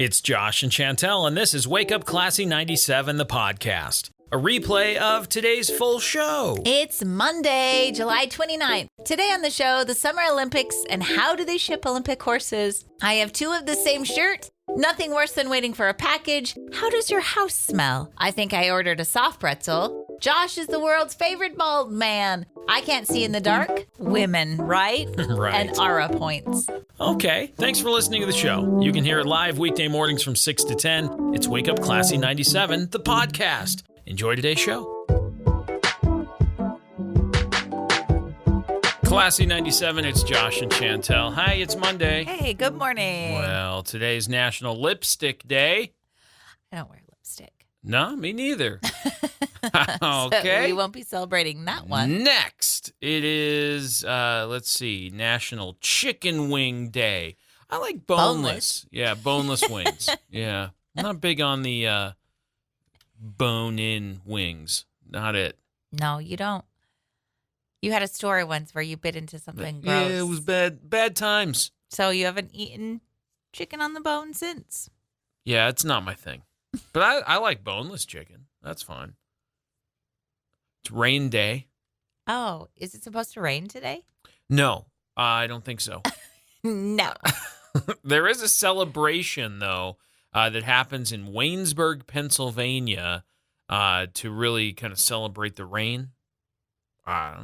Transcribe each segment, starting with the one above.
It's Josh and Chantel, and this is Wake Up Classy 97, the podcast. A replay of today's full show. It's Monday, July 29th. Today on the show, the Summer Olympics and how do they ship Olympic horses? I have two of the same shirt. Nothing worse than waiting for a package. How does your house smell? I think I ordered a soft pretzel. Josh is the world's favorite bald man. I can't see in the dark. Women, right? Right. And Aura points. Okay, thanks for listening to the show. You can hear it live weekday mornings from 6 to 10. It's Wake Up Classy 97, the podcast. Enjoy today's show. Classy 97, it's Josh and Chantel. Hi, it's Monday. Hey, good morning. Well, today's National Lipstick Day. I don't wear lipstick. No, me neither. So Okay. we won't be celebrating that one. Next, it is, National Chicken Wing Day. I like boneless. Yeah, boneless wings. Yeah. I'm not big on the bone-in wings. Not it. No, you don't. You had a story once where you bit into something gross. Yeah, it was bad times. So you haven't eaten chicken on the bone since. Yeah, it's not my thing. But I like boneless chicken. That's fine. It's rain day. Oh, is it supposed to rain today? No, I don't think so. No. There is a celebration, though, that happens in Waynesburg, Pennsylvania, to really kind of celebrate the rain. I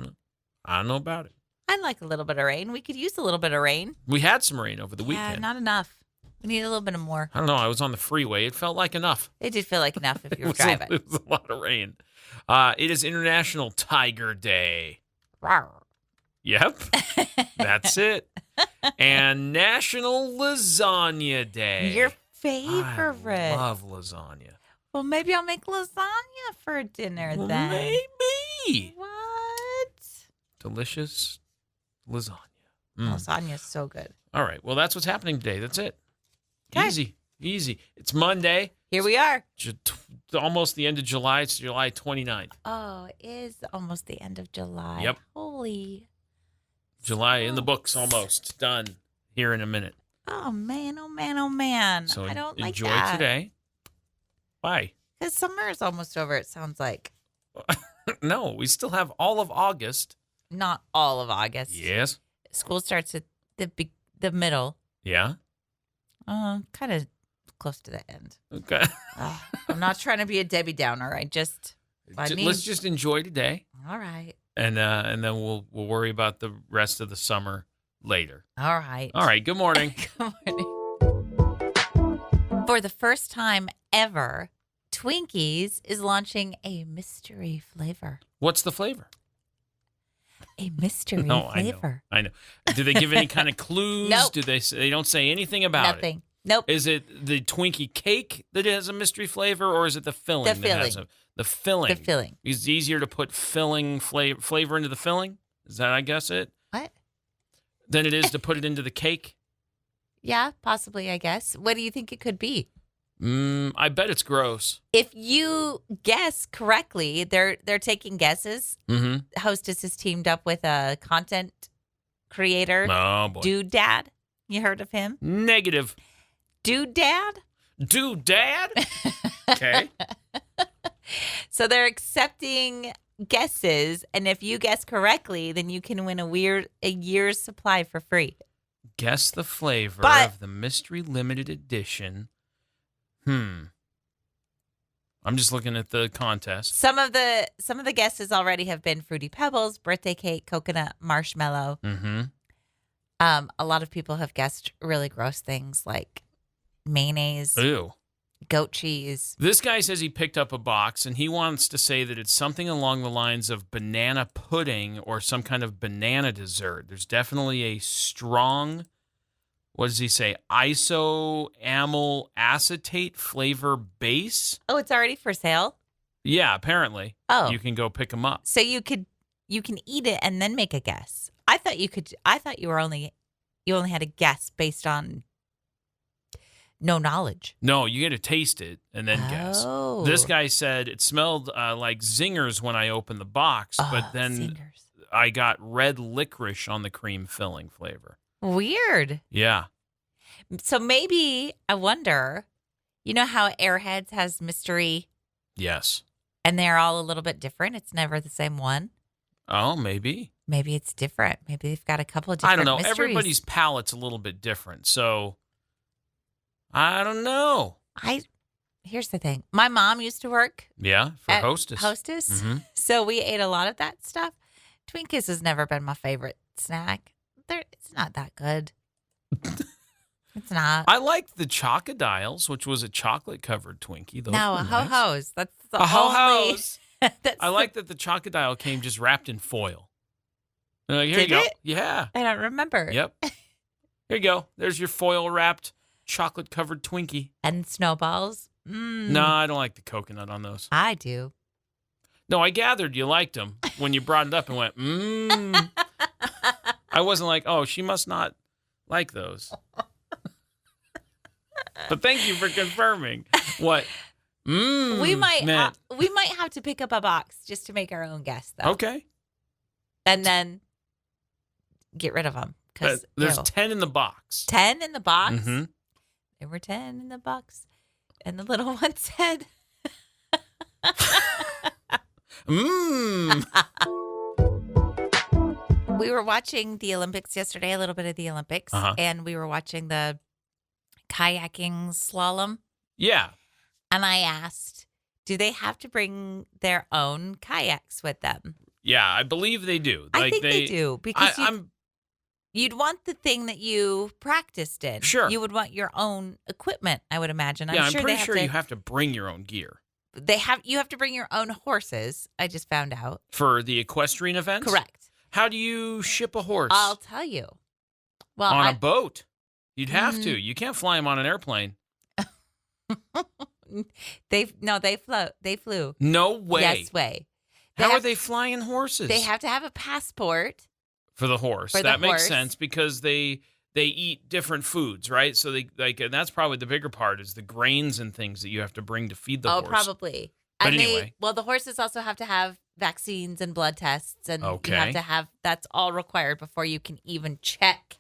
don't know about it. I'd like a little bit of rain. We could use a little bit of rain. We had some rain over the weekend. Yeah, not enough. We need a little bit of more. I don't know. I was on the freeway. It felt like enough. It did feel like enough if you were It driving. was a lot of rain. It is International Tiger Day. Rawr. Yep, that's it. And National Lasagna Day. Your favorite. I love lasagna. Well, maybe I'll make lasagna for dinner Well, then. maybe. What? Delicious lasagna. Lasagna's so good. All right. Well, that's what's happening today. That's it. Okay. Easy. It's Monday. Here we are. Almost the end of July. It's July 29th. Oh, it is almost the end of July. Yep. Holy. July in the books almost. Done here in a minute. Oh, man. Oh, man. Oh, man. So I don't like enjoy that. today. Bye. Because summer is almost over, it sounds like. No, we still have all of August. Not all of August. Yes. School starts at the middle. Yeah. Kind of close to the end. Okay. I'm not trying to be a Debbie Downer. Let's just enjoy today, All right. and then we'll worry about the rest of the summer later. All right. All right. Good morning. Good morning. For the first time ever, Twinkies is launching a mystery flavor. What's the flavor? A mystery No, flavor. I know. Do they give any kind of clues? Nope. Do they don't say anything about Nothing. it? Nope. Is it the Twinkie cake that has a mystery flavor, or is it the filling? The that has filling. the filling? The filling. Is it easier to put filling flavor into the filling? Is that, I guess, it? What? Than it is to put it into the cake? Yeah, possibly, I guess. What do you think it could be? I bet it's gross. If you guess correctly, they're taking guesses. Mm-hmm. Hostess has teamed up with a content creator, Oh, boy. Dude Dad. You heard of him? Negative. Dude Dad? Dude, Dad? Okay. So they're accepting guesses, and if you guess correctly, then you can win a year's supply for free. Guess the flavor But- of the mystery limited edition. I'm just looking at the contest. Some of the guesses already have been Fruity Pebbles, birthday cake, coconut, marshmallow. Mm-hmm. A lot of people have guessed really gross things like mayonnaise, Ew. goat cheese. This guy says he picked up a box, and he wants to say that it's something along the lines of banana pudding or some kind of banana dessert. There's definitely a strong, what does he say, isoamyl acetate flavor base. Oh, it's already for sale? Yeah, apparently. Oh. You can go pick them up. So you can eat it and then make a guess. I thought you only had a guess based on no knowledge. No, you get to taste it and then guess. Oh. This guy said it smelled like zingers when I opened the box, but then Zingers. I got red licorice on the cream filling flavor. Weird. Yeah. So maybe, I wonder, you know how Airheads has mystery Yes. and they're all a little bit different? It's never the same one. Oh, maybe. Maybe it's different. Maybe they've got a couple of I different don't know. mysteries. Everybody's palate's a little bit different. So, I don't know. Here's the thing. My mom used to work Yeah, for at Hostess. Hostess. Mhm. So we ate a lot of that stuff. Twinkies has never been my favorite snack. It's not that good. It's not. I liked the Chocodiles, which was a chocolate-covered Twinkie. Those No, were a nice. ho-hos. That's the A only. ho-hos. I like that the Chocodile came just wrapped in foil. They're like, here Did you go. it? Yeah. I don't remember. Yep. Here you go. There's your foil-wrapped, chocolate-covered Twinkie. And snowballs. No, I don't like the coconut on those. I do. No, I gathered you liked them when you brought it up and went, I wasn't like, oh, she must not like those. But thank you for confirming what we might meant. we might have to pick up a box just to make our own guess, though. Okay. And then get rid of them. Because There's 10 in the box. 10 in the box? Mm-hmm. There were 10 in the box. And the little one said... We were watching the Olympics yesterday, a little bit of the Olympics, and we were watching the kayaking slalom. Yeah. And I asked, do they have to bring their own kayaks with them? Yeah, I believe they do. I think they do because you'd want the thing that you practiced in. Sure. You would want your own equipment, I would imagine. Yeah, I'm pretty sure you have to bring your own gear. You have to bring your own horses, I just found out. For the equestrian events? Correct. How do you ship a horse? I'll tell you. Well, on a boat. You'd have to. You can't fly them on an airplane. They float. They flew. No way. Yes way. How are they flying horses? They have to have a passport. For the horse. That makes sense because they eat different foods, right? So and that's probably the bigger part is the grains and things that you have to bring to feed the horse. Oh, probably. But and anyway. The horses also have to have vaccines and blood tests, and Okay. you have to have, that's all required before you can even check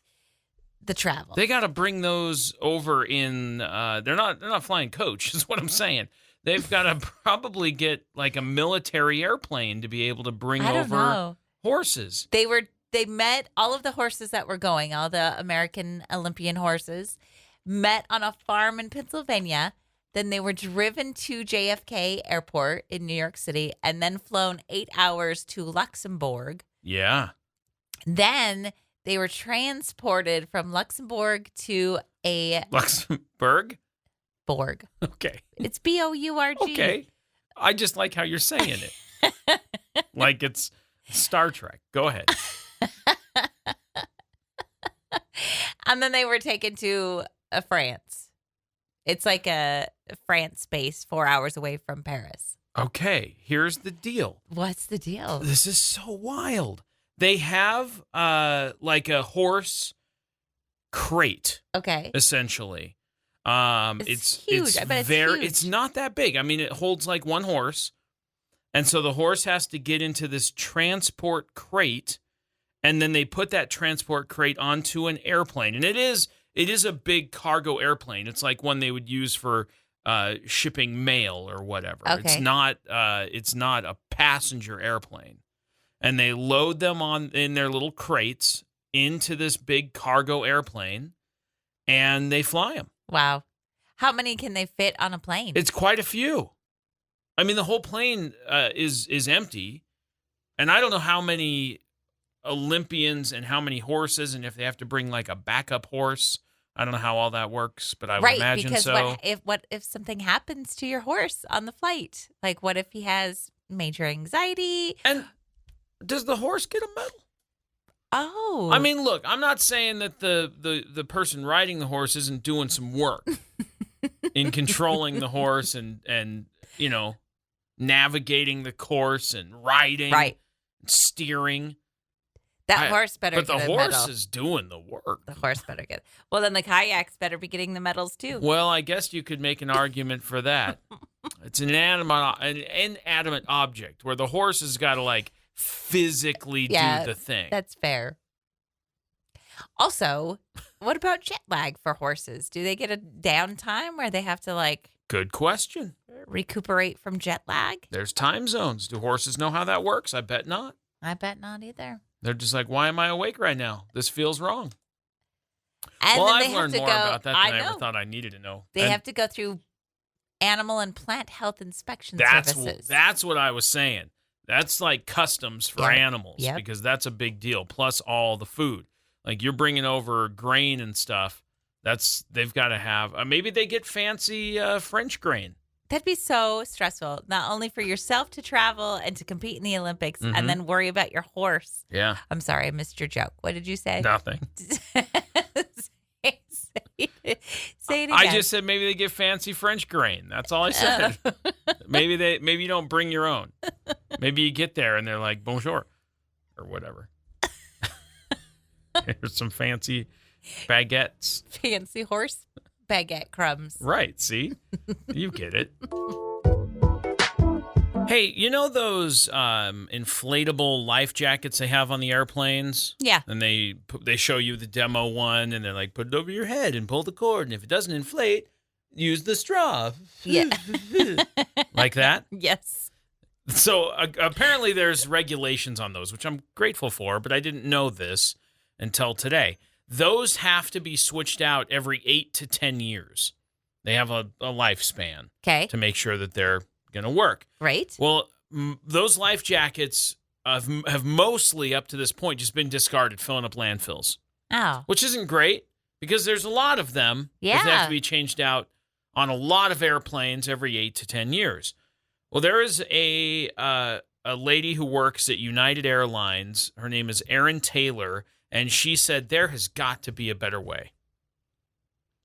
the travel. They got to bring those over in. They're not flying coach, is what I'm saying. They've got to probably get like a military airplane to be able to bring over horses. They met all of the horses that were going, all the American Olympian horses, met on a farm in Pennsylvania. Then they were driven to JFK Airport in New York City and then flown 8 hours to Luxembourg. Yeah. Then they were transported from Luxembourg to a... Luxembourg? Borg. Okay. It's B-O-U-R-G. Okay. I just like how you're saying it. Like it's Star Trek. Go ahead. And then they were taken to France. It's like a France base 4 hours away from Paris. Okay, here's the deal. What's the deal? This is so wild. They have like a horse crate. Okay. Essentially. It's huge. I bet it's huge. It's not that big. I mean, it holds like one horse. And so the horse has to get into this transport crate, and then they put that transport crate onto an airplane. And it is a big cargo airplane. It's like one they would use for shipping mail or whatever. Okay. It's not a passenger airplane. And they load them in their little crates into this big cargo airplane, and they fly them. Wow. How many can they fit on a plane? It's quite a few. I mean, the whole plane is empty, and I don't know how many Olympians and how many horses, and if they have to bring like a backup horse. I don't know how all that works, but I would imagine because so. What if something happens to your horse on the flight? Like, what if he has major anxiety? And does the horse get a medal? Oh. I mean, look, I'm not saying that the person riding the horse isn't doing some work in controlling the horse and navigating the course and riding, and steering. That horse better get a medal. But the horse is doing the work. The horse better get. Well, then the kayaks better be getting the medals too. Well, I guess you could make an argument for that. It's an inanimate object where the horse has got to like physically do the thing. That's fair. Also, what about jet lag for horses? Do they get a downtime where they have to like Good question. recuperate from jet lag? There's time zones. Do horses know how that works? I bet not. I bet not either. They're just like, why am I awake right now? This feels wrong. And well, then I've they have learned to more go, about that than I ever know. thought I needed to know. They And have to go through animal and plant health inspection that's services. that's what I was saying. That's like customs for animals because that's a big deal. Plus all the food. Like you're bringing over grain and stuff. They've got to have. Maybe they get fancy French grain. That'd be so stressful, not only for yourself to travel and to compete in the Olympics and then worry about your horse. Yeah. I'm sorry, I missed your joke. What did you say? Nothing. Say it again. I just said maybe they get fancy French grain. That's all I said. maybe you don't bring your own. Maybe you get there and they're like, bonjour, or whatever. Here's some fancy baguettes. Fancy horse baguette crumbs. Right, see? You get it. Hey, you know those inflatable life jackets they have on the airplanes? Yeah. And they show you the demo one, and they're like, put it over your head and pull the cord, and if it doesn't inflate, use the straw. Yeah. Like that? Yes. So apparently there's regulations on those, which I'm grateful for, but I didn't know this until today. Those have to be switched out every 8 to 10 years. They have a lifespan to make sure that they're going to work. Right. Well, those life jackets have mostly up to this point just been discarded, filling up landfills. Oh. Which isn't great because there's a lot of them. Yeah. They have to be changed out on a lot of airplanes every 8 to 10 years. Well, there is a lady who works at United Airlines. Her name is Erin Taylor, and she said there has got to be a better way.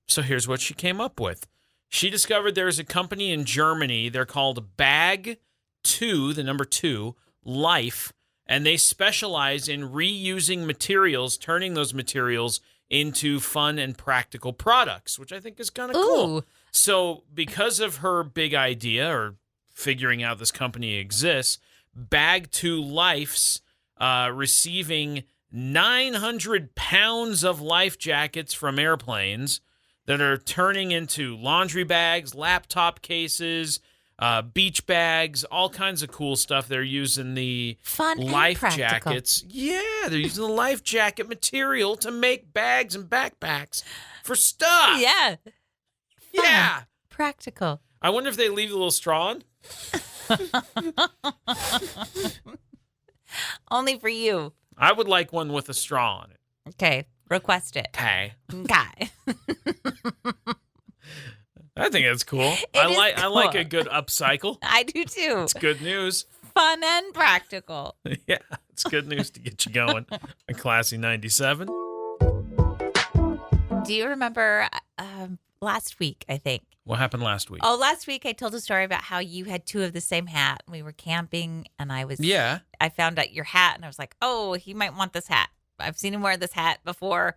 So here's what she came up with. She discovered there's a company in Germany. They're called Bag 2, the number 2, Life, and they specialize in reusing materials, turning those materials into fun and practical products, which I think is kind of cool. So because of her big idea or figuring out this company exists, Bag 2 Life's receiving 900 pounds of life jackets from airplanes that are turning into laundry bags, laptop cases, beach bags, all kinds of cool stuff. They're using the fun life and practical. Jackets. Yeah, they're using the life jacket material to make bags and backpacks for stuff. Yeah. Yeah. Practical. I wonder if they leave a little straw on. Only for you. I would like one with a straw on it. Okay. Request it. Okay. Okay. I think that's cool. It is I like cool. a good upcycle. I do too. It's good news. Fun and practical. Yeah, it's good news to get you going. A classy 97. Do you remember last week, I think? What happened last week? Oh, last week I told a story about how you had 2 of the same hat. We were camping and I found out your hat and I was like, oh, he might want this hat. I've seen him wear this hat before.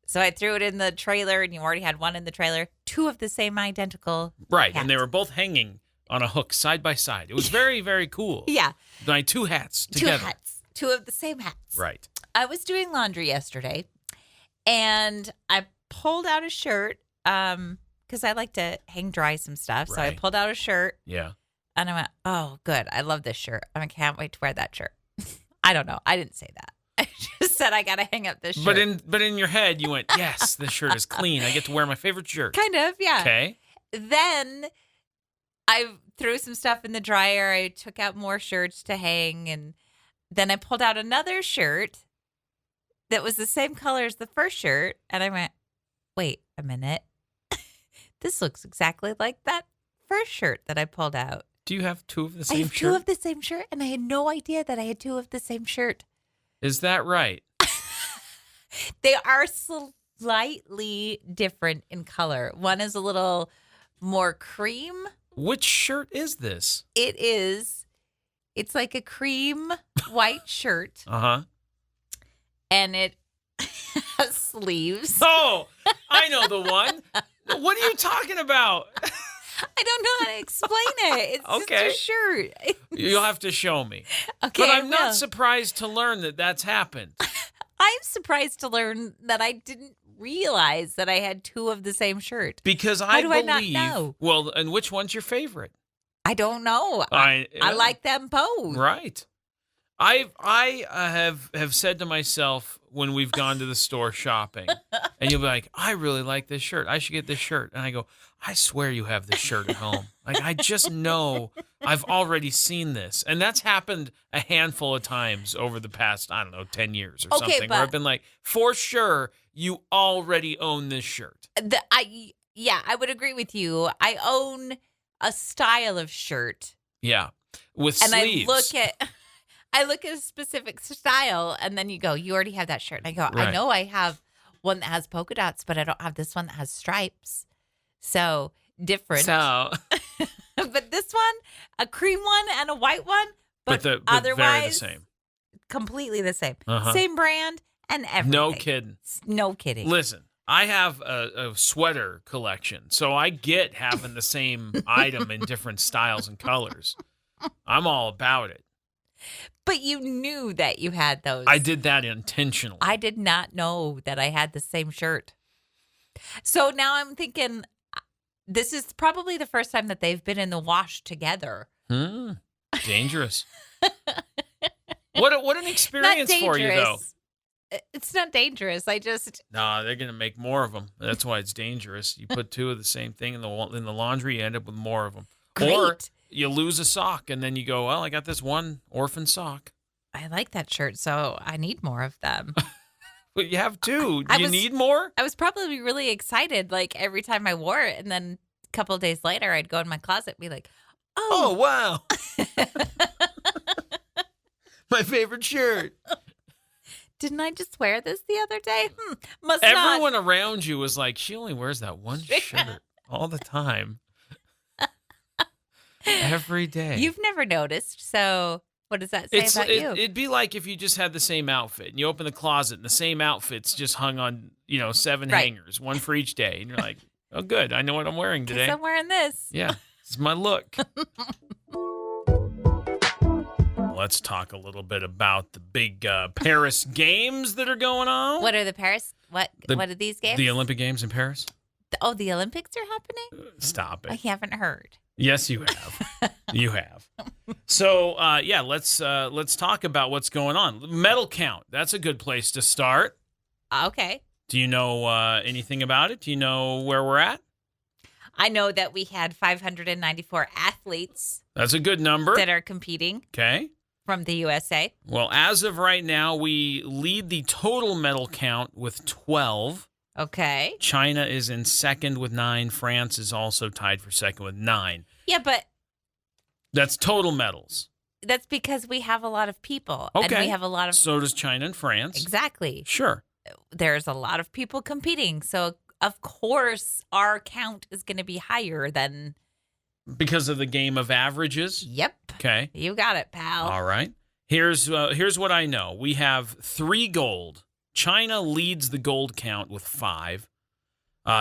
So I threw it in the trailer and you already had one in the trailer. 2 of the same identical Right, hats. and they were both hanging on a hook side by side. It was very, very cool. Yeah. My 2 hats together. 2 hats. 2 of the same hats. Right. I was doing laundry yesterday and I pulled out a shirt because I like to hang dry some stuff. So I Right. pulled out a shirt. Yeah. And I went, oh, good. I love this shirt. I can't wait to wear that shirt. I don't know. I didn't say that. I just said I got to hang up this shirt. But in your head, you went, yes, this shirt is clean. I get to wear my favorite shirt. Kind of, yeah. Okay. Then I threw some stuff in the dryer. I took out more shirts to hang. And then I pulled out another shirt that was the same color as the first shirt. And I went, wait a minute. This looks exactly like that first shirt that I pulled out. Do you have 2 of the I same have shirt? 2 of the same shirt. And I had no idea that I had 2 of the same shirt. Is that right? They are slightly different in color. One is a little more cream. Which shirt is this? It's like a cream white shirt. Uh-huh. And it has sleeves. Oh, I know the one. What are you talking about? I don't know how to explain it. It's Okay. just a shirt. You'll have to show me. Okay, But I'm I not will. surprised to learn that that's happened. I I'm surprised to learn that I didn't realize that I had two of the same shirt. Because How do I not know? Well, and which one's your favorite? I don't know. I like them both. Right. I have said to myself when we've gone to the store shopping, and you'll be like, I really like this shirt. I should get this shirt. And I go, I swear you have this shirt at home. Like, I just know I've already seen this. And that's happened a handful of times over the past, 10 years or something, where I've been like, for sure, you already own this shirt. I would agree with you. I own a style of shirt. Yeah. With sleeves. And I look at a specific style, and then you go, you already have that shirt. And I go, Right. I know I have one that has polka dots, but I don't have this one that has stripes. So different. So, but this one, a cream one and a white one, but otherwise very the same. Completely the same. Uh-huh. Same brand and everything. No kidding. No kidding. Listen, I have a sweater collection, so I get having the same item in different styles and colors. I'm all about it. But you knew that you had those. I did that intentionally. I did not know that I had the same shirt. So now I'm thinking, this is probably the first time that they've been in the wash together. Dangerous. What an experience for you, though. It's not dangerous. No, they're going to make more of them. That's why it's dangerous. You put two of the same thing in the laundry, you end up with more of them. Great. Or you lose a sock, and then you go, well, I got this one orphan sock. I like that shirt, so I need more of them. But you have two. Do you need more? I was probably really excited, like, every time I wore it, and then a couple of days later, I'd go in my closet and be like, oh wow. My favorite shirt. Didn't I just wear this the other day? Everyone around you was like, she only wears that one shirt all the time. Every day. You've never noticed, so what does that say about you? It'd be like if you just had the same outfit and you open the closet and the same outfit's just hung on, 7 hangers, one for each day. And you're like, oh, good. I know what I'm wearing today. I'm wearing this. Yeah, it's my look. Let's talk a little bit about the big Paris games that are going on. What are the Paris? What are these games? The Olympic Games in Paris. The Olympics are happening? Stop it. I haven't heard. Yes, you have. You have. So, let's talk about what's going on. Medal count. That's a good place to start. Okay. Do you know anything about it? Do you know where we're at? I know that we had 594 athletes. That's a good number. That are competing. Okay. From the USA. Well, as of right now, we lead the total medal count with 12. Okay. China is in second with 9. France is also tied for second with 9. Yeah, but that's total medals. That's because we have a lot of people. Okay. And we have a lot of... So does China and France. Exactly. Sure. There's a lot of people competing. So, of course, our count is going to be higher than... Because of the game of averages? Yep. Okay. You got it, pal. All right. Here's what I know. We have 3 gold. China leads the gold count with 5.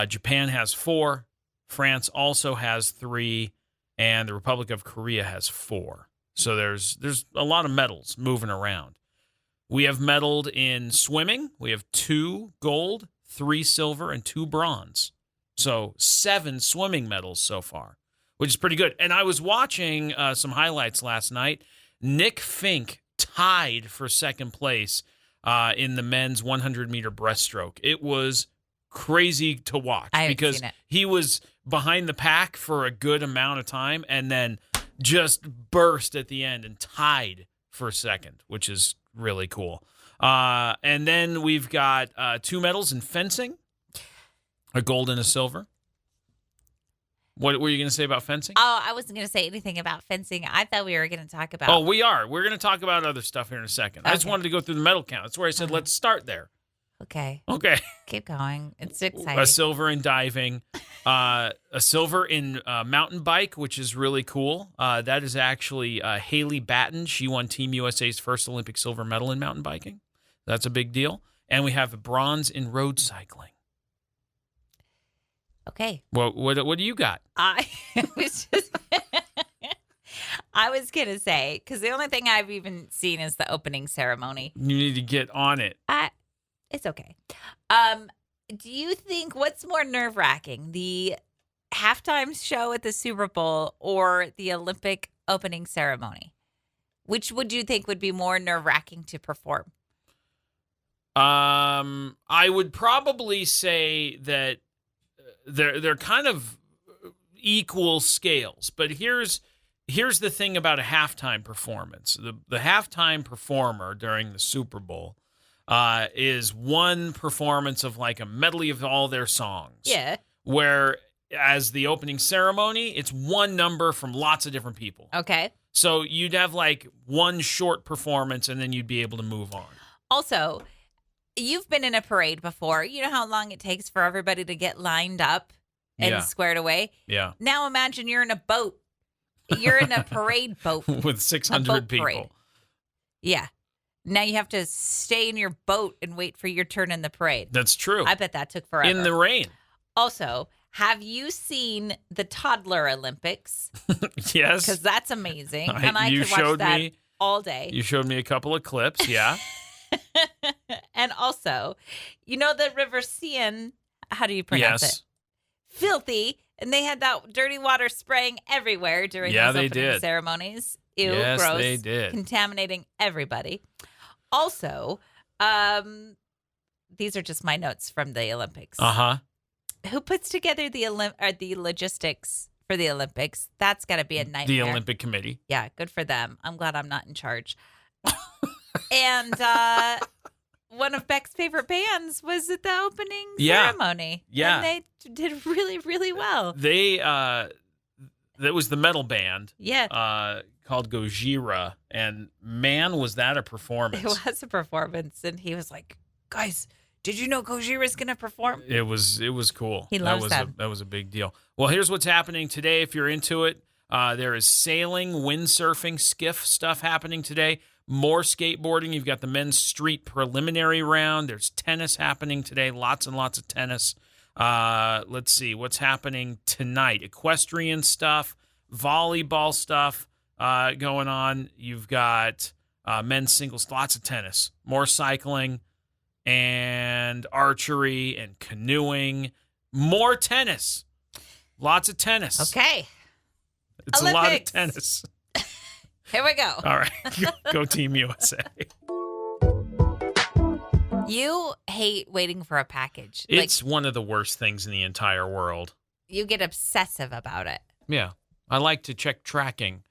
Japan has 4. France also has 3. And the Republic of Korea has 4. So there's a lot of medals moving around. We have medaled in swimming. We have 2 gold, 3 silver, and 2 bronze. So 7 swimming medals so far, which is pretty good. And I was watching some highlights last night. Nick Fink tied for second place in the men's 100-meter breaststroke. It was crazy to watch because he was behind the pack for a good amount of time and then just burst at the end and tied for second, which is really cool. And then we've got 2 medals in fencing, a gold and a silver. What were you going to say about fencing? Oh, I wasn't going to say anything about fencing. I thought we were going to talk about... Oh, we are. We're going to talk about other stuff here in a second. Okay. I just wanted to go through the medal count. That's where I said, let's start there. Okay. Keep going. It's exciting. A silver in diving. A silver in mountain bike, which is really cool. That is actually Haley Batten. She won Team USA's first Olympic silver medal in mountain biking. That's a big deal. And we have a bronze in road cycling. Okay. What do you got? I was going to say, because the only thing I've even seen is the opening ceremony. You need to get on it. It's okay. Do you think what's more nerve-wracking, the halftime show at the Super Bowl or the Olympic opening ceremony? Which would you think would be more nerve-wracking to perform? I would probably say that they're kind of equal scales, but here's the thing about a halftime performance. The halftime performer during the Super Bowl is one performance of like a medley of all their songs. Yeah. Where as the opening ceremony, it's one number from lots of different people. Okay. So you'd have like one short performance and then you'd be able to move on. Also, you've been in a parade before. You know how long it takes for everybody to get lined up and squared away? Yeah. Now imagine you're in a boat. You're in a parade boat. With 600 people. Parade. Yeah. Now you have to stay in your boat and wait for your turn in the parade. That's true. I bet that took forever. In the rain. Also, have you seen the Toddler Olympics? Yes. Because that's amazing. And I could watch that all day. You showed me a couple of clips, yeah. And also, you know the River Seine, how do you pronounce it? Filthy. And they had that dirty water spraying everywhere during those opening ceremonies. Ew, yes, gross. They did. Contaminating everybody. Also, these are just my notes from the Olympics. Uh-huh. Who puts together the logistics for the Olympics? That's got to be a nightmare. The Olympic Committee. Yeah, good for them. I'm glad I'm not in charge. And one of Beck's favorite bands was at the opening ceremony. Yeah. And they did really, really well. That was the metal band. Yeah. Called Gojira. And man, was that a performance. It was a performance. And he was like, guys, did you know Gojira's going to perform? It was cool. He loves them. That was a big deal. Well, here's what's happening today. If you're into it, there is sailing, windsurfing, skiff stuff happening today. More skateboarding. You've got the men's street preliminary round. There's tennis happening today. Lots and lots of tennis. Let's see what's happening tonight. Equestrian stuff, volleyball stuff going on. You've got men's singles, lots of tennis, more cycling, and archery and canoeing. More tennis. Lots of tennis. Okay. It's Olympics. A lot of tennis. Here we go. All right. Go Team USA. You hate waiting for a package. It's one of the worst things in the entire world. You get obsessive about it. Yeah. I like to check tracking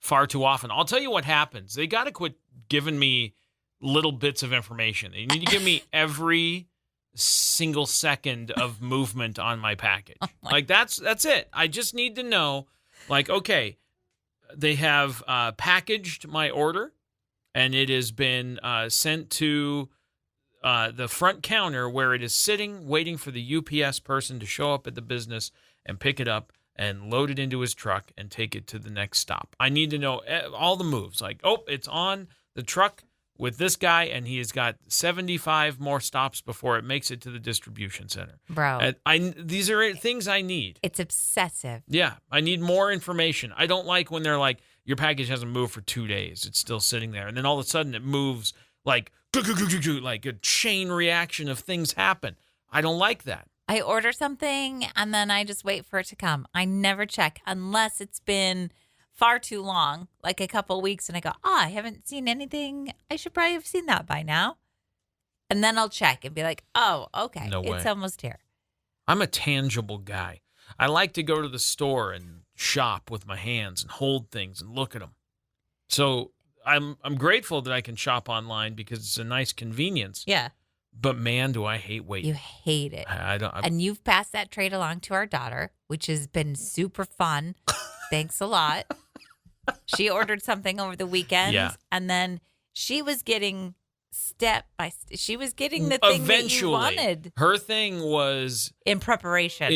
far too often. I'll tell you what happens. They got to quit giving me little bits of information. They need to give me every single second of movement on my package. That's it. I just need to know, okay, they have packaged my order, and it has been sent to the front counter where it is sitting, waiting for the UPS person to show up at the business and pick it up and load it into his truck and take it to the next stop. I need to know all the moves. It's on the truck with this guy, and he has got 75 more stops before it makes it to the distribution center. Bro. These are things I need. It's obsessive. Yeah, I need more information. I don't like when they're like, your package hasn't moved for 2 days. It's still sitting there. And then all of a sudden it moves like a chain reaction of things happen. I don't like that. I order something, and then I just wait for it to come. I never check unless it's been far too long, like a couple weeks, and I go, I haven't seen anything. I should probably have seen that by now. And then I'll check and be like, oh, okay, No way. It's almost here. I'm a tangible guy. I like to go to the store and shop with my hands and hold things and look at them. So I'm grateful that I can shop online because it's a nice convenience. Yeah. But man, do I hate waiting. You hate it. I don't. And you've passed that trait along to our daughter, which has been super fun. Thanks a lot. She ordered something over the weekend, and then she was getting she was getting the thing that you wanted. Her thing was in preparation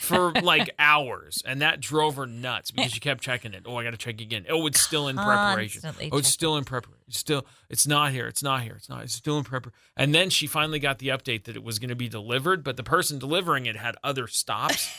for hours, and that drove her nuts because she kept checking it. Oh, I got to check again. Oh, it's still in preparation. Oh, it's still in preparation. It's not here. It's still in preparation. And then she finally got the update that it was going to be delivered, but the person delivering it had other stops.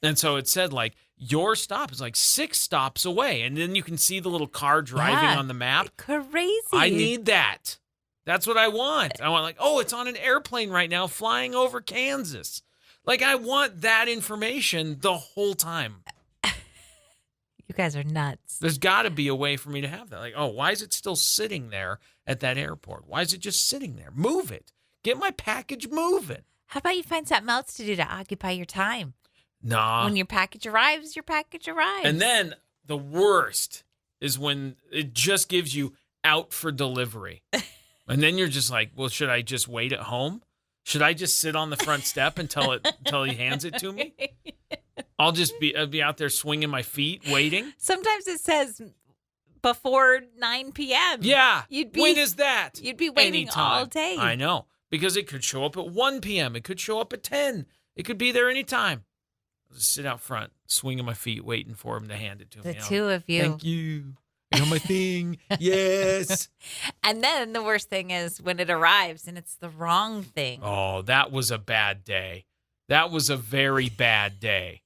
And so it said, your stop is 6 stops away. And then you can see the little car driving on the map. Crazy. I need that. That's what I want. I want like, oh, it's on an airplane right now flying over Kansas. Like, I want that information the whole time. You guys are nuts. There's got to be a way for me to have that. Like, oh, why is it still sitting there at that airport? Why is it just sitting there? Move it. Get my package moving. How about you find something else to do to occupy your time? Nah. When your package arrives, your package arrives. And then the worst is when it just gives you out for delivery. And then you're just like, well, should I just wait at home? Should I just sit on the front step until he hands it to me? I'll be out there swinging my feet, waiting. Sometimes it says before 9 p.m. Yeah. When is that? You'd be waiting all day. I know. Because it could show up at 1 p.m. It could show up at 10. It could be there anytime. I'll just sit out front, swinging my feet, waiting for him to hand it to me. The two of you. Thank you. I got my thing. Yes. And then the worst thing is when it arrives and it's the wrong thing. Oh, that was a bad day. That was a very bad day.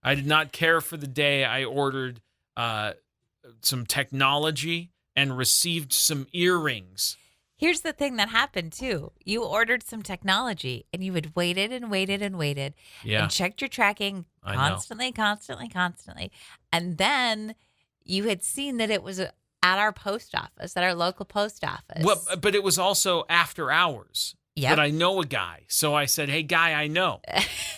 I did not care for the day I ordered some technology and received some earrings. Here's the thing that happened, too. You ordered some technology, and you had waited and waited and waited and checked your tracking constantly. And then you had seen that it was at our post office, at our local post office. Well, but it was also after hours. Yep. But I know a guy. So I said, hey, guy, I know.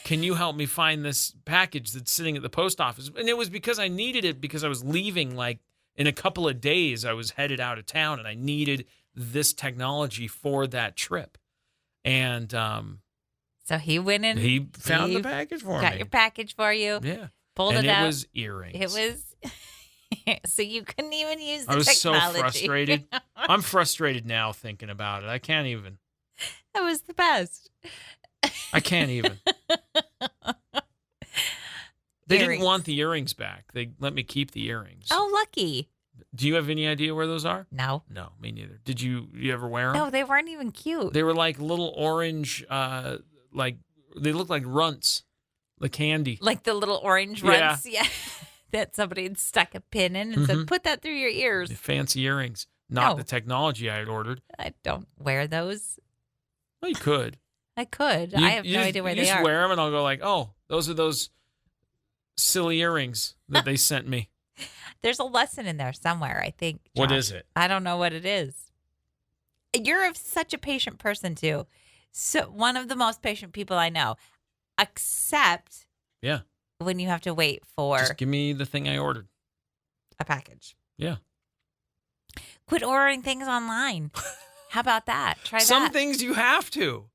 Can you help me find this package that's sitting at the post office? And it was because I needed it because I was leaving like in a couple of days. I was headed out of town, and I needed this technology for that trip. And so he went in. He found the package for me. Got your package for you. Yeah. Pulled it out. And it was earrings. It was. So you couldn't even use the technology. I was technology. so frustrated. I'm frustrated now thinking about it. I can't even. That was the best. I can't even. They didn't want the earrings back. They let me keep the earrings. Oh, lucky. Do you have any idea where those are? No. No, me neither. Did you ever wear them? No, they weren't even cute. They were like little orange, like they looked like runts, like candy. Like the little orange runts, yeah. That somebody had stuck a pin in and said, put that through your ears. The fancy earrings, not the technology I had ordered. I don't wear those. Well, you could. I could. I have no idea where they are. You just wear them and I'll go like, oh, those are those silly earrings that they sent me. There's a lesson in there somewhere, I think. Josh. What is it? I don't know what it is. You're such a patient person, too. So one of the most patient people I know, except when you have to wait for... Just give me the thing I ordered. A package. Yeah. Quit ordering things online. How about that? Try that. Some things you have to.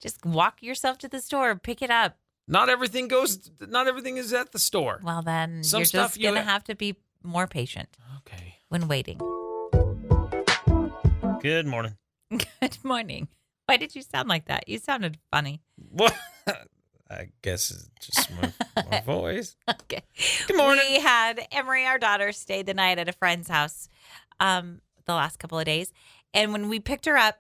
Just walk yourself to the store, pick it up. Not everything is at the store. Well, then you're just going to have to be more patient. Okay. When waiting. Good morning. Good morning. Why did you sound like that? You sounded funny. Well, I guess it's just my voice. Okay. Good morning. We had Emery, our daughter, stay the night at a friend's house the last couple of days. And when we picked her up,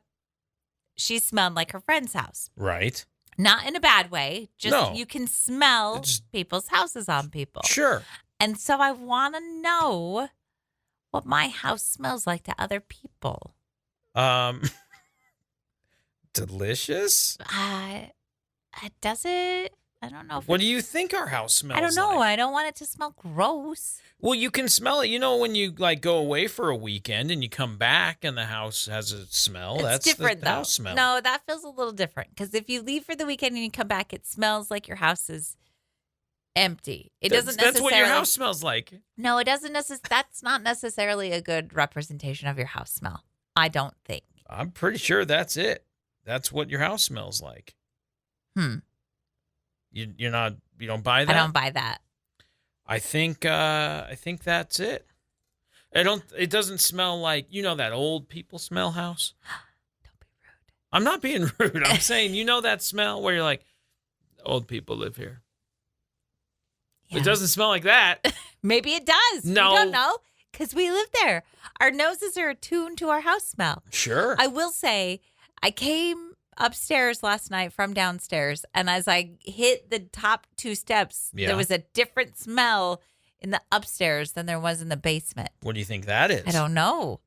she smelled like her friend's house. Right. Not in a bad way. Just you can smell people's houses on people. Sure. And so I want to know what my house smells like to other people. Delicious? Does it? I don't know. What do you think our house smells like? I don't know. I don't want it to smell gross. Well, you can smell it. You know, when you like go away for a weekend and you come back and the house has a smell. That's different, the house smell. No, that feels a little different. Because if you leave for the weekend and you come back, it smells like your house is empty. It doesn't necessarily. That's what your house smells like. No, it doesn't necessarily. That's not necessarily a good representation of your house smell. I don't think. I'm pretty sure that's it. That's what your house smells like. You don't buy that? I don't buy that. I think that's it. It doesn't smell like, that old people smell house. Don't be rude. I'm not being rude. I'm saying, that smell where you're like, old people live here. Yeah. It doesn't smell like that. Maybe it does. No. We don't know because we live there. Our noses are attuned to our house smell. Sure. I will say I came upstairs last night from downstairs, and as I hit the top 2 steps, there was a different smell in the upstairs than there was in the basement. What do you think that is? I don't know.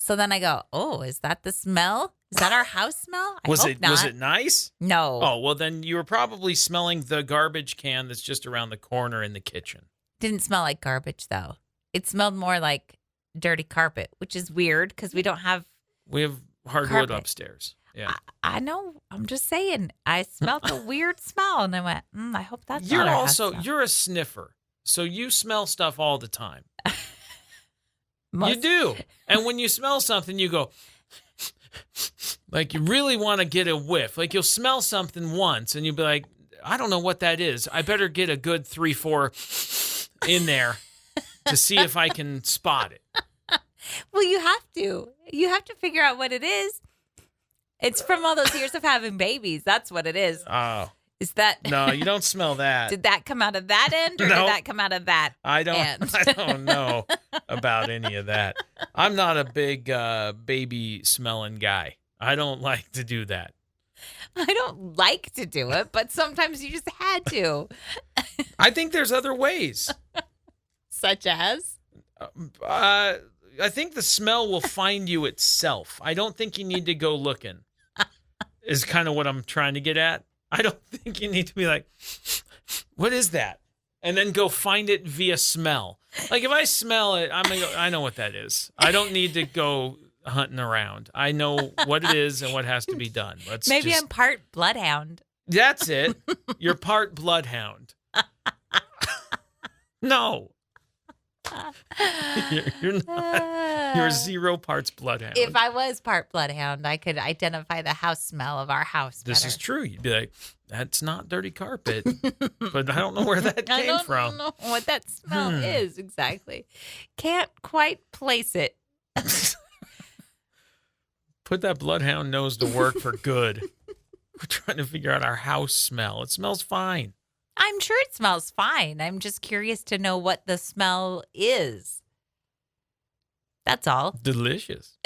So then I go, oh, is that the smell? Is that our house smell? I hope not. Was it nice? No. Oh, well, then you were probably smelling the garbage can that's just around the corner in the kitchen. Didn't smell like garbage, though. It smelled more like dirty carpet, which is weird because we don't have. We have hardwood Carpet. upstairs. Yeah. I know. I'm just saying. I smelled a weird smell, and I went, I hope that's not our house smell. You're a sniffer, so you smell stuff all the time. You Most- do. And when you smell something, you go, like you really want to get a whiff. Like you'll smell something once, and you'll be like, I don't know what that is. I better get a good 3-4 in there to see if I can spot it. Well, you have to. You have to figure out what it is. It's from all those years of having babies. That's what it is. Oh. Is that No, you don't smell that. Did that come out of that end or No. did that come out of that end? I don't know about any of that. I'm not a big baby smelling guy. I don't like to do that. I don't like to do it, but sometimes you just had to. I think there's other ways. Such as? I think the smell will find you itself. I don't think you need to go looking, is kind of what I'm trying to get at. I don't think you need to be like, what is that? And then go find it via smell. Like if I smell it, I'm gonna go, I know what that is. I don't need to go hunting around. I know what it is and what has to be done. Maybe I'm part bloodhound. That's it. You're part bloodhound. No. You're not. You're 0 parts bloodhound. If I was part bloodhound, I could identify the house smell of our house This better. is true. You'd be like, that's not dirty carpet, but I don't know where that I came don't from. know what that smell is exactly. Can't quite place it. Put that bloodhound nose to work for good. We're trying to figure out our house smell. It smells fine. I'm sure it smells fine. I'm just curious to know what the smell is. That's all. Delicious.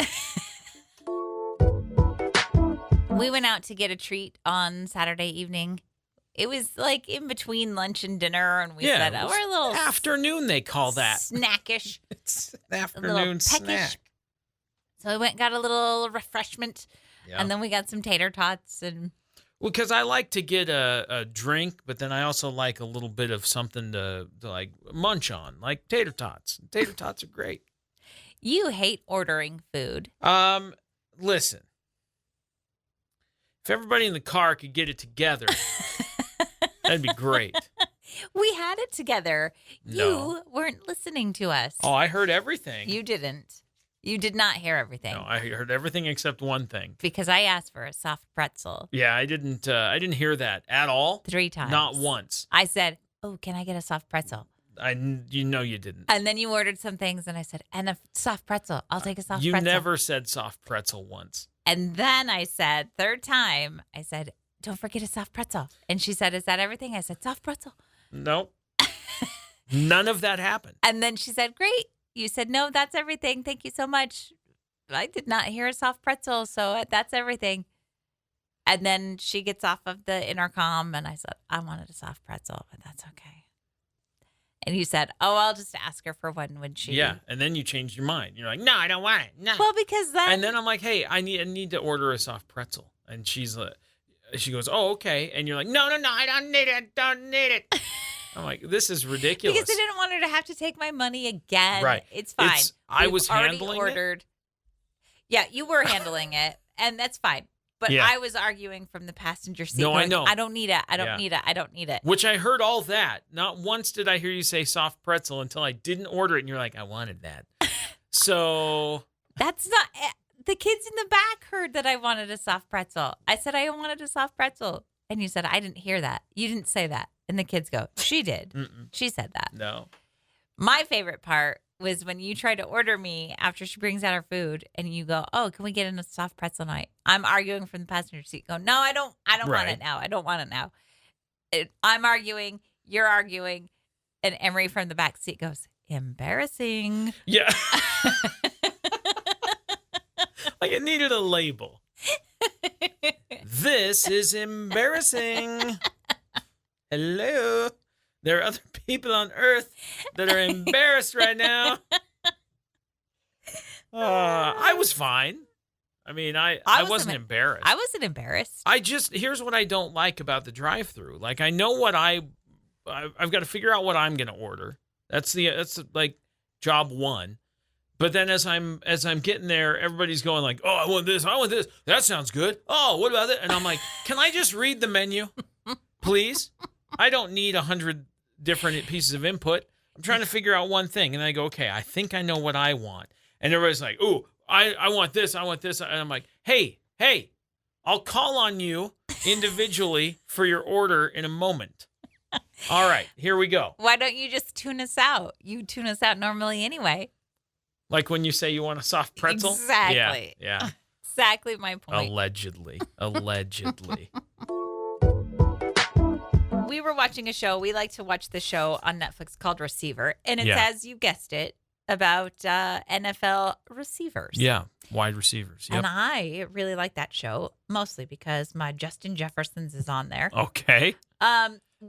We went out to get a treat on Saturday evening. It was like in between lunch and dinner, and we said, it was we're a little afternoon, they call that. snackish. It's an A little afternoon peckish. snack. So we went and got a little refreshment, Yeah. and then we got some tater tots. And Well, because I like to get a drink, but then I also like a little bit of something to like munch on, like tater tots. Tater tots are great. you hate ordering food. Listen. If everybody in the car could get it together, that'd be great. We had it together. No. You weren't listening to us. Oh, I heard everything. You didn't. You did not hear everything. No, I heard everything except one thing. Because I asked for a soft pretzel Yeah, I didn't hear that at all. 3 times. Not once. I said, oh, can I get a soft pretzel? You know you didn't. And then you ordered some things, and I said, and a soft pretzel. I'll take a soft You pretzel. never said soft pretzel once. And then I said, 3rd time, I said, don't forget a soft pretzel. And she said, is that everything? I said, soft pretzel. Nope. None of that happened. And then she said, great. You said, no, that's everything. Thank you so much. I did not hear a soft pretzel, so that's everything. And then she gets off of the intercom, and I said, I wanted a soft pretzel, but that's okay. And you said, oh, I'll just ask her for one when she... Yeah, and then you changed your mind. You're like, no, I don't want it. No. Well, because then... And then I'm like, hey, I need to order a soft pretzel. And she goes, oh, okay. And you're like, no, I don't need it. I'm like, this is ridiculous. Because I didn't want her to have to take my money again. Right. It's fine. I We've was already handling ordered. Yeah, you were handling it, and that's fine. But Yeah. I was arguing from the passenger seat. No, I going, know. I don't need it. I don't Yeah. need it. I don't need it. Which I heard all that. Not once did I hear you say soft pretzel until I didn't order it. And you're like, I wanted that. So That's not... The kids in the back heard that I wanted a soft pretzel. I said I wanted a soft pretzel. And you said, I didn't hear that. You didn't say that. And the kids go, she did. mm-mm, She said that. no. My favorite part was when you try to order me after she brings out our food and you go, oh, can we get in a soft pretzel night? I'm arguing from the passenger seat. Go, no, I don't want Right. it now. I don't want it now. I'm arguing. You're arguing. And Emery from the back seat goes, embarrassing. Yeah. Like it needed a label. This is embarrassing. Hello. There are other people on earth that are embarrassed right now. I was fine. I mean, I wasn't embarrassed. I wasn't embarrassed. Here's what I don't like about the drive-thru. Like, I know what I've got to figure out what I'm going to order. That's like job one. But then as I'm getting there, everybody's going like, "Oh, I want this. That sounds good. Oh, what about that?" And I'm like, "Can I just read the menu, please? I don't need 100 different pieces of input. I'm trying to figure out one thing." And I go, "Okay, I think I know what I want." And everybody's like, "Ooh, I want this. I want this." And I'm like, "Hey, I'll call on you individually for your order in a moment." All right, here we go. Why don't you just tune us out? You tune us out normally anyway. Like when you say you want a soft pretzel? Exactly. Yeah. Exactly my point. Allegedly. We were watching a show. We like to watch the show on Netflix called Receiver. And it's, as you guessed it, about NFL receivers. Yeah, wide receivers. Yep. And I really like that show, mostly because my Justin Jefferson's is on there. Okay.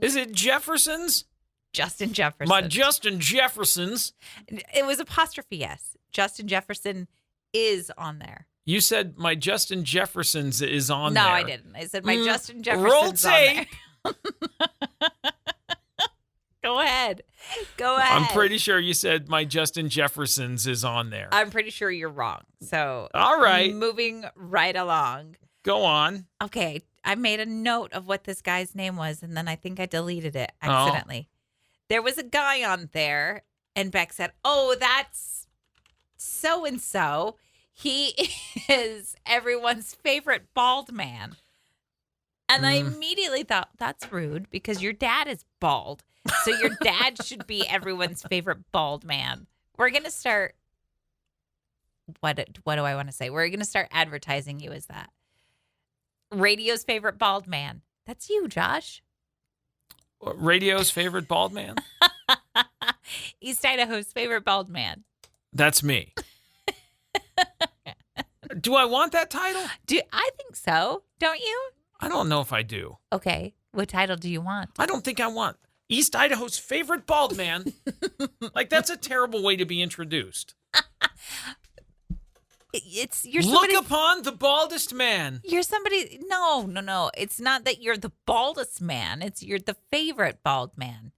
Is it Jefferson's? Justin Jefferson. My Justin Jefferson's. It was apostrophe S. Justin Jefferson is on there. You said my Justin Jefferson's is on there. No, I didn't. I said my Justin Jefferson's roll tape. on there. Go ahead. I'm pretty sure you said my Justin Jefferson's is on there. I'm pretty sure you're wrong. So, all right. Moving right along. Go on. Okay. I made a note of what this guy's name was, and then I think I deleted it accidentally. There was a guy on there, and Beck said, "Oh, that's so-and-so. He is everyone's favorite bald man." And I immediately thought, that's rude because your dad is bald. So your dad should be everyone's favorite bald man. We're going to start, what do I want to say? We're going to start advertising you as that. Radio's favorite bald man. That's you, Josh. Radio's favorite bald man? East Idaho's favorite bald man. That's me. Do I want that title? I think so. Don't you? I don't know if I do. Okay. What title do you want? I don't think I want East Idaho's favorite bald man. Like, that's a terrible way to be introduced. Look upon the baldest man. You're somebody. No. It's not that you're the baldest man. You're the favorite bald man.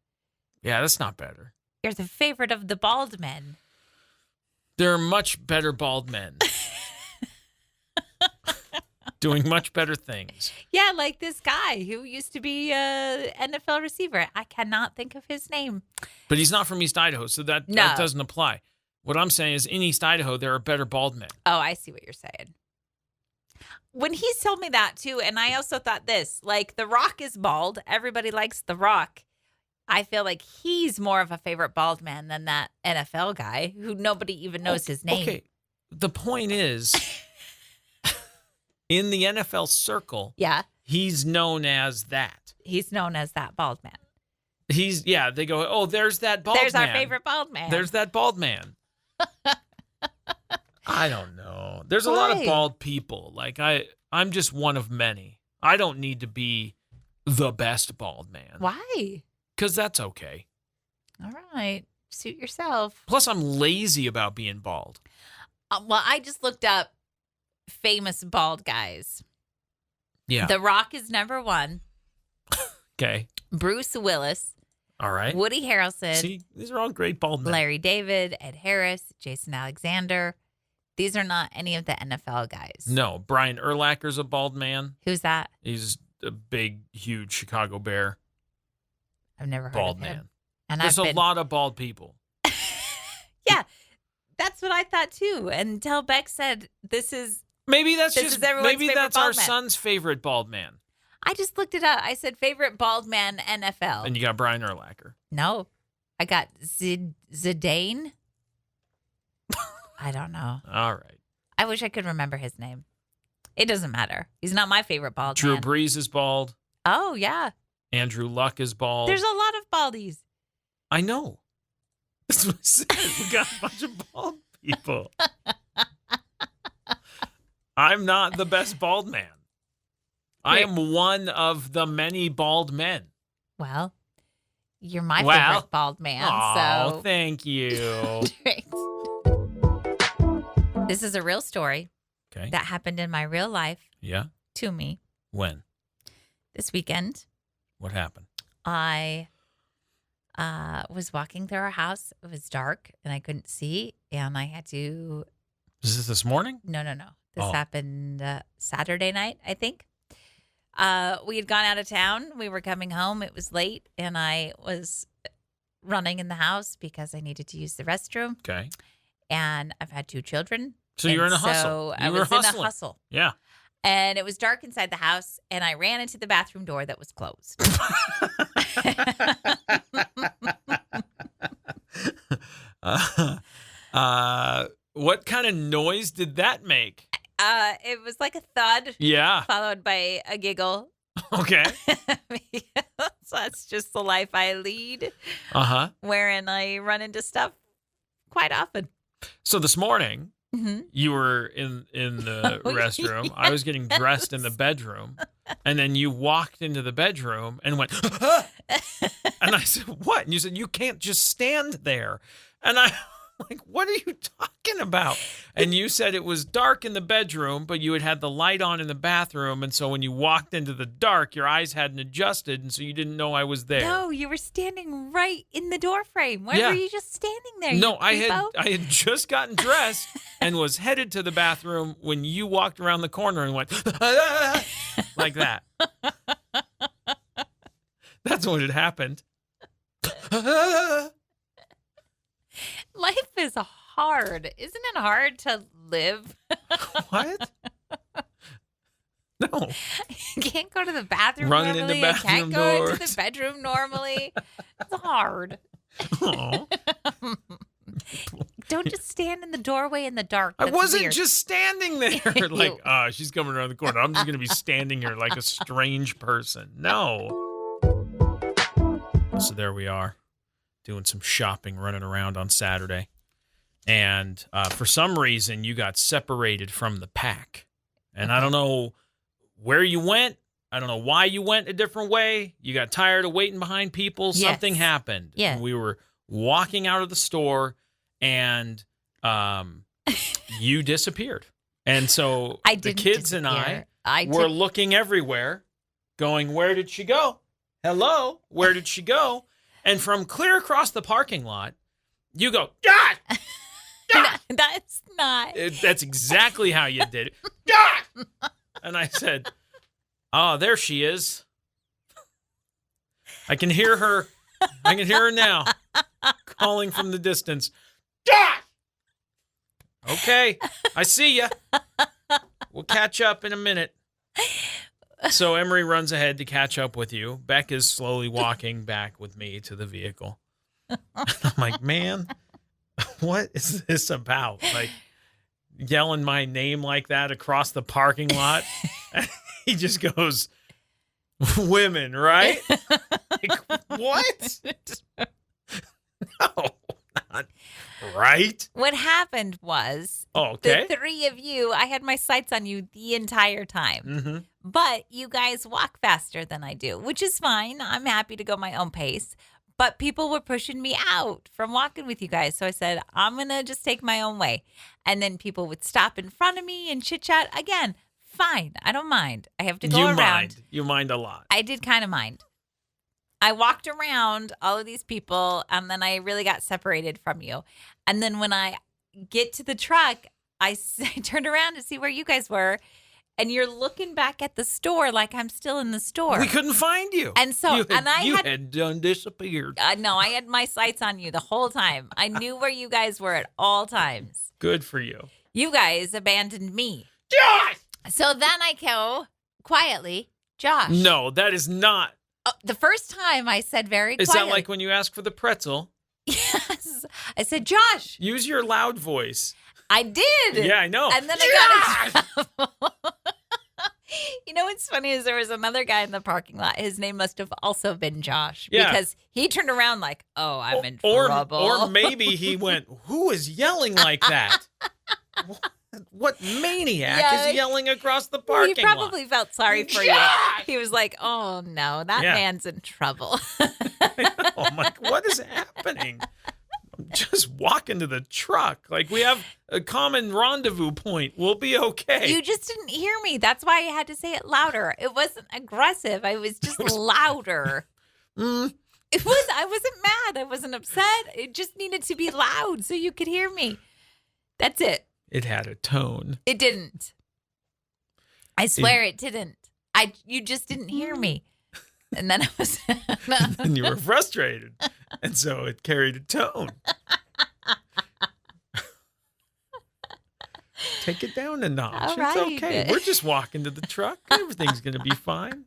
Yeah, that's not better. You're the favorite of the bald men. There are much better bald men. Doing much better things. Yeah, like this guy who used to be a NFL receiver. I cannot think of his name. But he's not from East Idaho, so that doesn't apply. What I'm saying is in East Idaho, there are better bald men. Oh, I see what you're saying. When he told me that, too, and I also thought this, like, The Rock is bald. Everybody likes The Rock. I feel like he's more of a favorite bald man than that NFL guy who nobody even knows his name. Okay, the point is... In the NFL circle, he's known as that. He's known as that bald man. They go, "Oh, there's that bald man. There's our favorite bald man. There's that bald man." I don't know. There's a lot of bald people. Like, I'm just one of many. I don't need to be the best bald man. Why? Because that's okay. All right. Suit yourself. Plus, I'm lazy about being bald. Well, I just looked up famous bald guys. Yeah. The Rock is number one. Okay. Bruce Willis. All right. Woody Harrelson. See, these are all great bald men. Larry David, Ed Harris, Jason Alexander. These are not any of the NFL guys. No. Brian Urlacher's a bald man. Who's that? He's a big, huge Chicago Bear. I've never heard bald of him. man. And there's a lot of bald people. Yeah. That's what I thought too. Until Beck said Maybe that's our man. son's favorite bald man. I just looked it up. I said favorite bald man NFL. And you got Brian Urlacher. No. I got Zidane. I don't know. All right. I wish I could remember his name. It doesn't matter. He's not my favorite bald man. Drew Brees is bald. Oh, yeah. Andrew Luck is bald. There's a lot of baldies. I know. That's what I said. We got a bunch of bald people. I'm not the best bald man. I am one of the many bald men. Well, you're my favorite bald man. Oh, so thank you. This is a real story Okay. that happened in my real life Yeah. to me When? this weekend. What happened? I was walking through our house. It was dark and I couldn't see. And I had to. Is this morning? No. This Oh. happened Saturday night, I think. We had gone out of town. We were coming home. It was late. And I was running in the house because I needed to use the restroom. Okay. And I've had 2 children. So you were in a So hustle. I You were was in a hustling. hustle. Yeah. And it was dark inside the house, and I ran into the bathroom door that was closed. What kind of noise did that make? It was like a thud, Yeah. followed by a giggle. Okay. So that's just the life I lead, Uh-huh. wherein I run into stuff quite often. So this morning, Mm-hmm. you were in the Oh, restroom. I was getting dressed in the bedroom. And then you walked into the bedroom and went, "Ah!" And I said, "What?" And you said, "You can't just stand there." And I'm like, "What are you talking about?" And you said it was dark in the bedroom, but you had the light on in the bathroom. And so when you walked into the dark, your eyes hadn't adjusted. And so you didn't know I was there. No, you were standing right in the door frame. Why Yeah. were you just standing there? No, you I creepo? had just gotten dressed and was headed to the bathroom when you walked around the corner and went like that. That's what had happened. Life is hard. Isn't it hard to live? What? No. You can't go to the bathroom Running normally. into You can't bathroom go into doors. the bedroom normally. It's hard. Aw. Don't just stand in the doorway in the dark. I That's wasn't weird. just standing there like, she's coming around the corner. I'm just going to be standing here like a strange person. No. So there we are, doing some shopping, running around on Saturday. And for some reason, you got separated from the pack. And I don't know where you went. I don't know why you went a different way. You got tired of waiting behind people. Yes. Something happened. Yeah. And we were walking out of the store, and you disappeared. And so I the didn't kids and disappear. I I were took- looking everywhere, going, "Where did she go? Hello? Where did she go?" And from clear across the parking lot, you go, "Josh! Josh!" That's not. That's exactly how you did it. "Josh!" And I said, "Oh, there she is. I can hear her. I can hear her now, calling from the distance. Josh! Okay, I see ya. We'll catch up in a minute." So Emery runs ahead to catch up with you. Beck is slowly walking back with me to the vehicle. And I'm like, "Man, what is this about? Like, yelling my name like that across the parking lot?" He just goes, "Women, right?" Like, what? No, not right. What happened was Okay. the 3 of you, I had my sights on you the entire time. Mm-hmm. But you guys walk faster than I do, which is fine. I'm happy to go my own pace. But people were pushing me out from walking with you guys. So I said, I'm going to just take my own way. And then people would stop in front of me and chit chat. Again, fine. I don't mind. I have to go around. You mind a lot. I did kind of mind. I walked around all of these people, and then I really got separated from you. And then when I get to the truck, I turned around to see where you guys were, and you're looking back at the store like I'm still in the store. We couldn't find you. And so, you had had done disappeared. no, I had my sights on you the whole time. I knew where you guys were at all times. Good for you. You guys abandoned me. Josh! So then I go quietly, Josh. No, that is not. The first time I said very Is quietly. that like when you ask for the pretzel? Yes. I said, Josh. Use your loud voice. I did. Yeah, I know. And then I got in trouble. You know what's funny is there was another guy in the parking lot. His name must have also been Josh. Yeah. Because he turned around like, oh, I'm in or, trouble. Or maybe he went, "Who is yelling like that? What maniac Yeah. is yelling across the parking He probably felt sorry for you. Josh! He was like, oh, no, that Yeah. man's in trouble. lot?" I'm like, "What is happening? I'm just walking into the truck. Like, we have a common rendezvous point. We'll be okay. You just didn't hear me. That's why I had to say it louder. It wasn't aggressive. I was just louder. I wasn't mad. I wasn't upset. It just needed to be loud so you could hear me. That's it. It had a tone. It didn't. I swear it didn't. You just didn't hear me. And then I was... And you were frustrated. And so it carried a tone. Take it down a notch. All It's right. okay. We're just walking to the truck. Everything's going to be fine.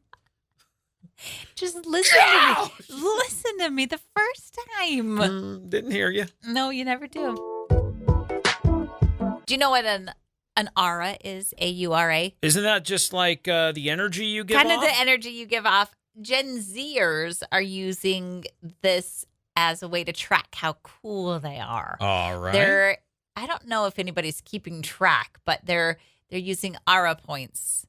Just listen to me. Listen to me the first time. Didn't hear you. No, you never do. Do you know what an aura is? A-U-R-A? Isn't that just like the energy you give off? Kind of the energy you give off. Gen Zers are using this as a way to track how cool they are. All right. I don't know if anybody's keeping track, but they're using aura points.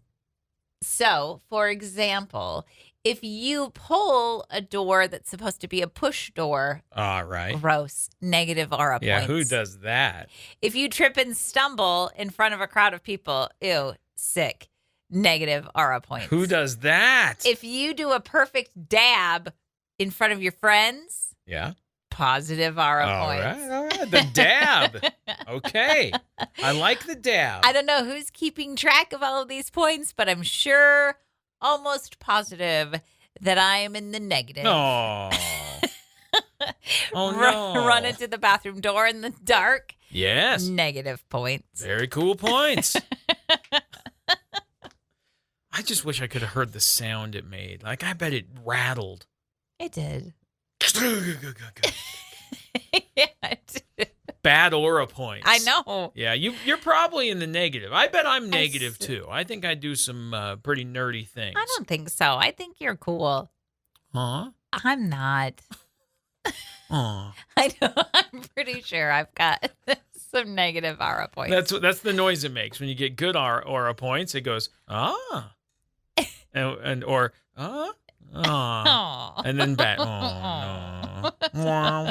So, for example, if you pull a door that's supposed to be a push door, all right, gross, negative aura points. Yeah, who does that? If you trip and stumble in front of a crowd of people, ew, sick, negative aura points. Who does that? If you do a perfect dab in front of your friends, yeah, positive aura points. All right. The dab. Okay. I like the dab. I don't know who's keeping track of all of these points, but I'm sure, almost positive, that I am in the negative. Oh. Oh, no. Run into the bathroom door in the dark. Yes. Negative points. Very cool points. I just wish I could have heard the sound it made. Like, I bet it rattled. It did. Yeah, it did. Bad aura points. I know. Yeah, you're probably in the negative. I bet I'm negative, too. I think I do some pretty nerdy things. I don't think so. I think you're cool. Huh? I'm not. Aw. I know. I'm pretty sure I've got some negative aura points. That's the noise it makes when you get good aura points. It goes or Aw. and then back. Oh no!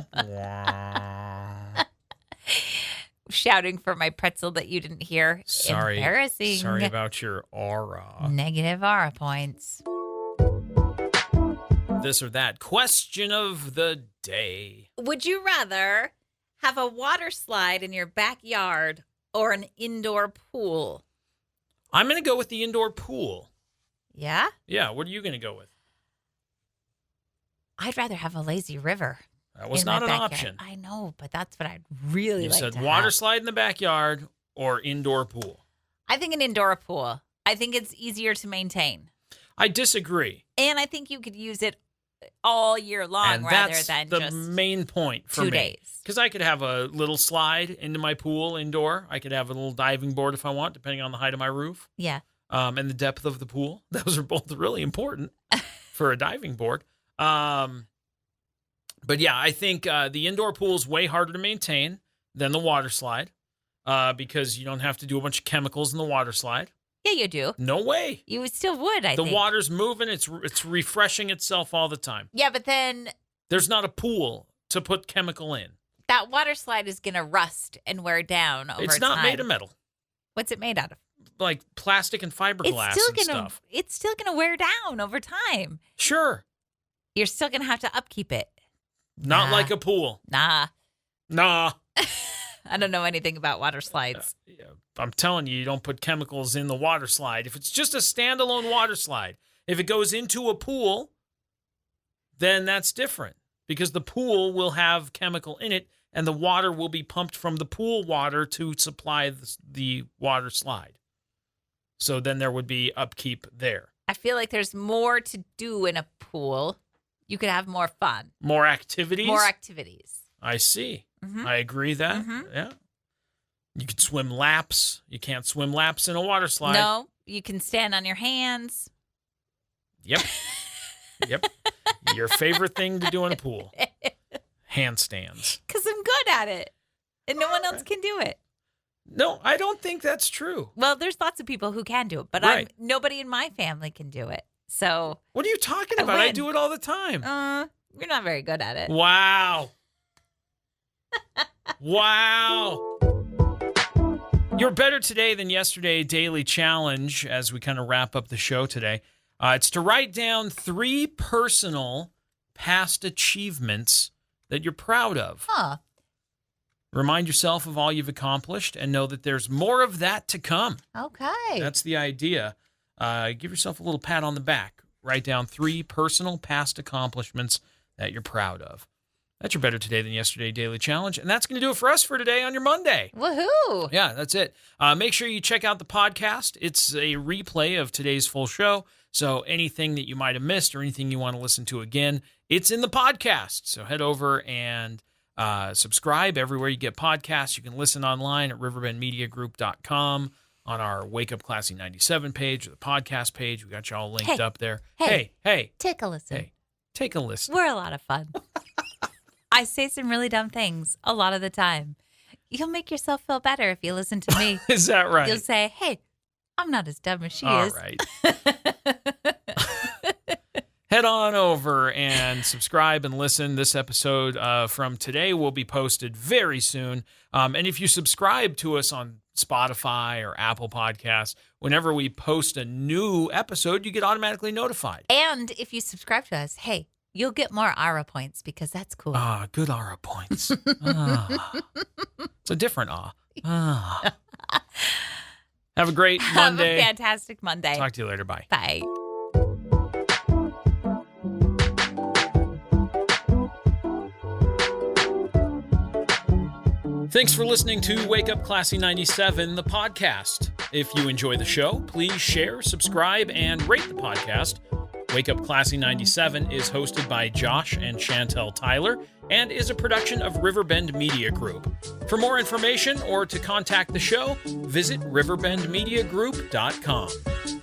Shouting for my pretzel that you didn't hear. Sorry. Embarrassing. Sorry about your aura. Negative aura points. This or that question of the day. Would you rather have a water slide in your backyard or an indoor pool? I'm going to go with the indoor pool. Yeah? Yeah, what are you going to go with? I'd rather have a lazy river. That was in not my an backyard. option. I know, but that's what I'd really You like said to water have. slide in the backyard or indoor pool. I think an indoor pool. I think it's easier to maintain. I disagree. And I think you could use it all year long And rather that's than the just main point for 2 me. days. Because I could have a little slide into my pool indoor. I could have a little diving board if I want, depending on the height of my roof. Yeah. And the depth of the pool. Those are both really important for a diving board. But yeah, I think the indoor pool is way harder to maintain than the water slide because you don't have to do a bunch of chemicals in the water slide. Yeah, you do. No way. You still would, I think. The water's moving. It's refreshing itself all the time. Yeah, but then There's not a pool to put chemical in. that water slide is going to rust and wear down over It's not time. made of metal. What's it made out of? Like plastic and fiberglass and stuff. It's still gonna wear down over time. Sure. You're still gonna have to upkeep it. Not Nah. like a pool. Nah. Nah. I don't know anything about water slides. Yeah, I'm telling you, you don't put chemicals in the water slide. If it's just a standalone water slide, if it goes into a pool, then that's different because the pool will have chemical in it and the water will be pumped from the pool water to supply the water slide. So then there would be upkeep there. I feel like there's more to do in a pool. You could have more fun. More activities? More activities. I see. Mhm. I agree that. Mhm. Yeah. You could swim laps. You can't swim laps in a water slide. No, you can stand on your hands. Yep. Yep. Your favorite thing to do in a pool. Handstands. Because I'm good at it. And no one else can do it. No, I don't think that's true. Well, there's lots of people who can do it, but Right. nobody in my family can do it. So, What are you talking I about? I win. do it all the time. you're not very good at it. Wow. Wow. Your Better Today Than Yesterday daily challenge, as we kind of wrap up the show today, it's to write down 3 personal past achievements that you're proud of. Huh. Remind yourself of all you've accomplished and know that there's more of that to come. Okay. That's the idea. Give yourself a little pat on the back. Write down 3 personal past accomplishments that you're proud of. That's your Better Today Than Yesterday daily challenge. And that's going to do it for us for today on your Monday. Woohoo. Yeah, that's it. Make sure you check out the podcast. It's a replay of today's full show. So anything that you might have missed or anything you want to listen to again, it's in the podcast. So head over and subscribe everywhere you get podcasts. You can listen online at riverbendmediagroup.com on our Wake Up Classy 97 page or the podcast page. We got you all linked up there. Hey. Take a listen. Hey, take a listen. We're a lot of fun. I say some really dumb things a lot of the time. You'll make yourself feel better if you listen to me. Is that right? You'll say, hey, I'm not as dumb as she all is. Right. Head on over and subscribe and listen. This episode from today will be posted very soon. And if you subscribe to us on Spotify or Apple Podcasts, whenever we post a new episode, you get automatically notified. And if you subscribe to us, hey, you'll get more Aura points because that's cool. Good Aura points. It's a different Have a great Monday. Have a fantastic Monday. Talk to you later. Bye. Bye. Thanks for listening to Wake Up Classy 97, the podcast. If you enjoy the show, please share, subscribe, and rate the podcast. Wake Up Classy 97 is hosted by Josh and Chantel Tyler and is a production of Riverbend Media Group. For more information or to contact the show, visit riverbendmediagroup.com.